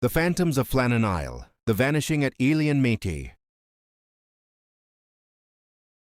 The Phantoms of Flannan Isle, The Vanishing at Eilean Mòr.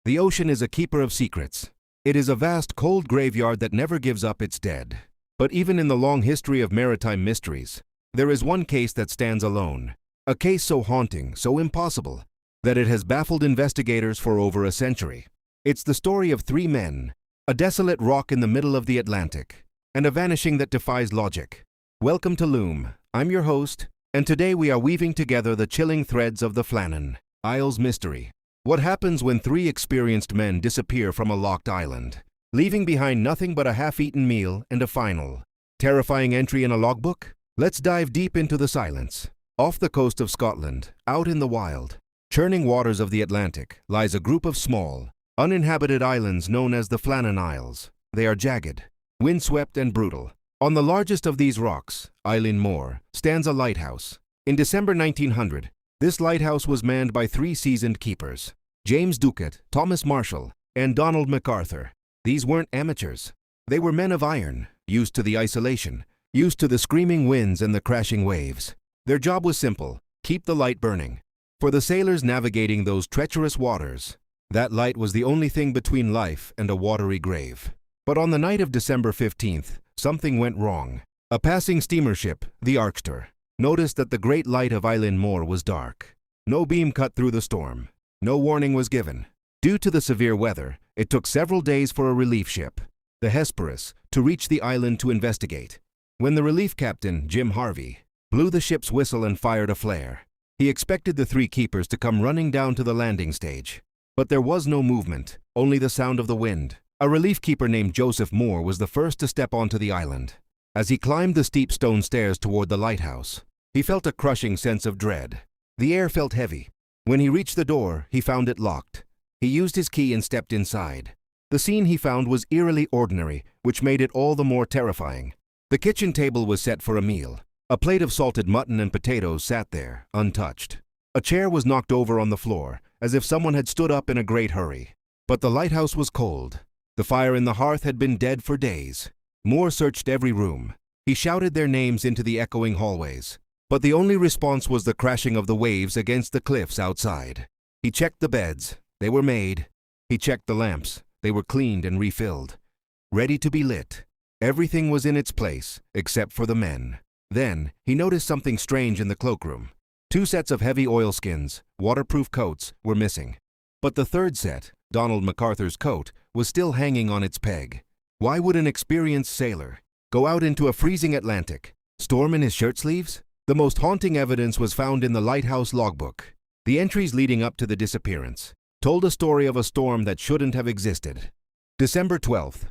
The ocean is a keeper of secrets. It is a vast, cold graveyard that never gives up its dead. But even in the long history of maritime mysteries, there is one case that stands alone. A case so haunting, so impossible, that it has baffled investigators for over a century. It's the story of three men, a desolate rock in the middle of the Atlantic, and a vanishing that defies logic. Welcome to Loom. I'm your host, and today we are weaving together the chilling threads of the Flannan Isles mystery. What happens when three experienced men disappear from a locked island, leaving behind nothing but a half-eaten meal and a final, terrifying entry in a logbook? Let's dive deep into the silence. Off the coast of Scotland, out in the wild, churning waters of the Atlantic, lies a group of small, uninhabited islands known as the Flannan Isles. They are jagged, windswept and brutal. On the largest of these rocks, Eilean Mòr, stands a lighthouse. In December 1900, this lighthouse was manned by three seasoned keepers, James Ducat, Thomas Marshall, and Donald MacArthur. These weren't amateurs. They were men of iron, used to the isolation, used to the screaming winds and the crashing waves. Their job was simple: keep the light burning. For the sailors navigating those treacherous waters, that light was the only thing between life and a watery grave. But on the night of December 15th, something went wrong. A passing steamer ship, the Arcster, noticed that the great light of Eilean Mòr was dark. No beam cut through the storm. No warning was given. Due to the severe weather, it took several days for a relief ship, the Hesperus, to reach the island to investigate. When the relief captain, Jim Harvey, blew the ship's whistle and fired a flare, he expected the three keepers to come running down to the landing stage. But there was no movement, only the sound of the wind. A relief keeper named Joseph Moore was the first to step onto the island. As he climbed the steep stone stairs toward the lighthouse, he felt a crushing sense of dread. The air felt heavy. When he reached the door, he found it locked. He used his key and stepped inside. The scene he found was eerily ordinary, which made it all the more terrifying. The kitchen table was set for a meal. A plate of salted mutton and potatoes sat there, untouched. A chair was knocked over on the floor, as if someone had stood up in a great hurry. But the lighthouse was cold. The fire in the hearth had been dead for days. Moore searched every room. He shouted their names into the echoing hallways. But the only response was the crashing of the waves against the cliffs outside. He checked the beds. They were made. He checked the lamps. They were cleaned and refilled, ready to be lit. Everything was in its place, except for the men. Then, he noticed something strange in the cloakroom. Two sets of heavy oilskins, waterproof coats, were missing. But the third set, Donald MacArthur's coat, was still hanging on its peg. Why would an experienced sailor go out into a freezing Atlantic, storm in his shirt sleeves? The most haunting evidence was found in the lighthouse logbook. The entries leading up to the disappearance told a story of a storm that shouldn't have existed. December 12th.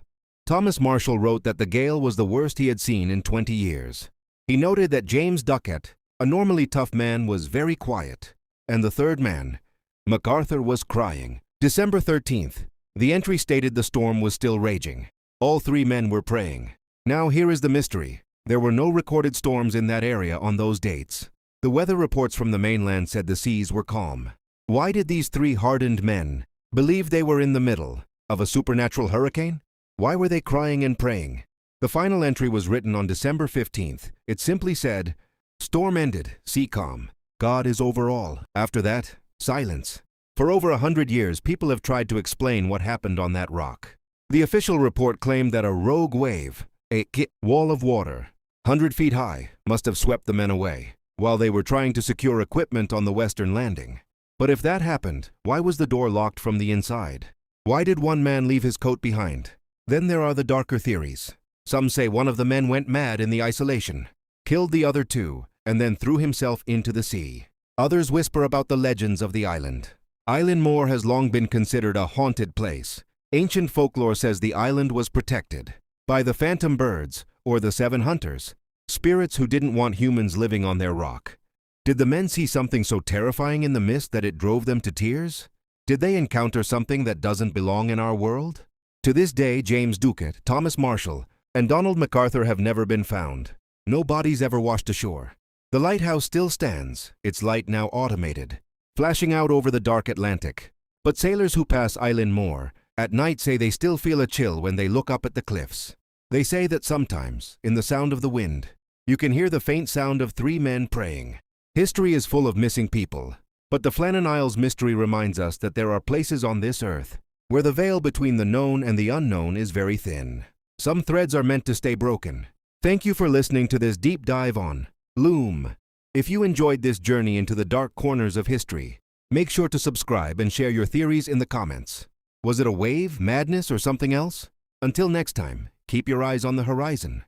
Thomas Marshall wrote that the gale was the worst he had seen in 20 years. He noted that James Ducat, a normally tough man, was very quiet, and the third man, MacArthur, was crying. December 13th. The entry stated the storm was still raging. All three men were praying. Now here is the mystery. There were no recorded storms in that area on those dates. The weather reports from the mainland said the seas were calm. Why did these three hardened men believe they were in the middle of a supernatural hurricane? Why were they crying and praying? The final entry was written on December 15th. It simply said, "Storm ended, sea calm. God is over all." After that, silence. For over 100 years, people have tried to explain what happened on that rock. The official report claimed that a rogue wave, a wall of water, 100 feet high, must have swept the men away while they were trying to secure equipment on the western landing. But if that happened, why was the door locked from the inside? Why did one man leave his coat behind? Then there are the darker theories. Some say one of the men went mad in the isolation, killed the other two, and then threw himself into the sea. Others whisper about the legends of the island. Eilean Mòr has long been considered a haunted place. Ancient folklore says the island was protected by the phantom birds, or the seven hunters, spirits who didn't want humans living on their rock. Did the men see something so terrifying in the mist that it drove them to tears? Did they encounter something that doesn't belong in our world? To this day, James Ducat, Thomas Marshall, and Donald MacArthur have never been found. No bodies ever washed ashore. The lighthouse still stands, its light now automated, flashing out over the dark Atlantic. But sailors who pass Eilean Mòr at night say they still feel a chill when they look up at the cliffs. They say that sometimes, in the sound of the wind, You can hear the faint sound of 3 men praying. History is full of missing people, but the Flannan Isles mystery reminds us that there are places on this earth where the veil between the known and the unknown is very thin. Some threads are meant to stay broken. Thank you for listening to this deep dive on Loom. If you enjoyed this journey into the dark corners of history, make sure to subscribe and share your theories in the comments. Was it a wave, madness, or something else? Until next time, keep your eyes on the horizon.